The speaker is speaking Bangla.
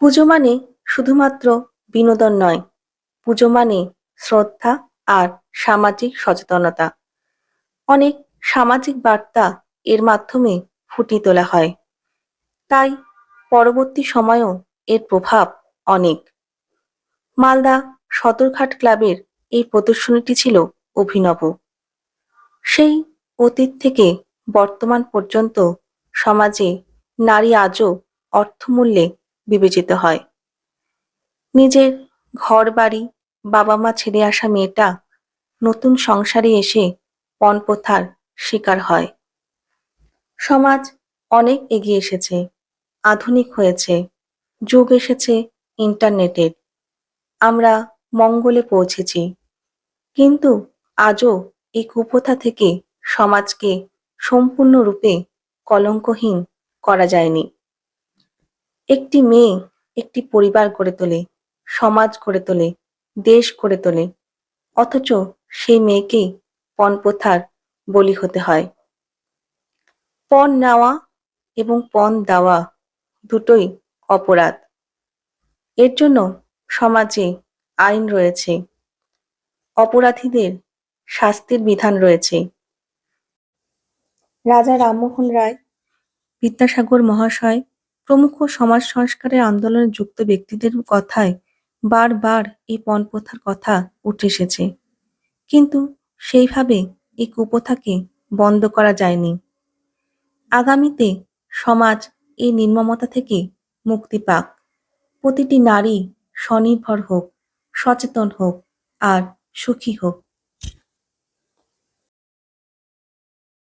পুজো মানে শুধুমাত্র বিনোদন নয়, পুজো মানে শ্রদ্ধা আর সামাজিক সচেতনতা। অনেক সামাজিক বার্তা এর মাধ্যমে ফুটিয়ে তোলা হয়। তাই পরবর্তী সময়েও এর প্রভাব অনেক। মালদা সদরঘাট ক্লাবের এই প্রদর্শনীটি ছিল অভিনব। সেই অতীত থেকে বর্তমান পর্যন্ত সমাজে নারী আজও অর্থমূল্যে বিবেচিত হয়। নিজের ঘরবাড়ি, বাবা-মা ছেড়ে আসা মেয়েটা নতুন সংসারে এসে পণপ্রথার শিকার হয়। সমাজ অনেক এগিয়ে এসেছে, আধুনিক হয়েছে, যুগ এসেছে ইন্টারনেটের। আমরা মঙ্গলে পৌঁছেছি, কিন্তু আজও এই কুপ্রথা থেকে সমাজকে সম্পূর্ণরূপে কলঙ্কহীন করা যায়নি। একটি মেয়ে একটি পরিবার গড়ে তোলে, সমাজ গড়ে তোলে, দেশ গড়ে তোলে, অথচ সেই মেয়েকেই পণপ্রথার বলি হতে হয়। পণ নেওয়া এবং পণ দেওয়া দুটোই অপরাধ। এর জন্য সমাজে আইন রয়েছে, অপরাধীদের শাস্তির বিধান রয়েছে। রাজা রামমোহন রায়, বিদ্যাসাগর মহাশয় প্রমুখ সমাজ সংস্কারের আন্দোলনে যুক্ত ব্যক্তিদের কথায় বারবার এই পণপ্রথার কথা উঠে এসেছে, কিন্তু সেইভাবে এই কুপ্রথাকে বন্ধ করা যায়নি। আগামীতে সমাজ এই নির্মমতা থেকে মুক্তি পাক, প্রতিটি নারী স্বনির্ভর হোক, সচেতন হোক আর সুখী হোক।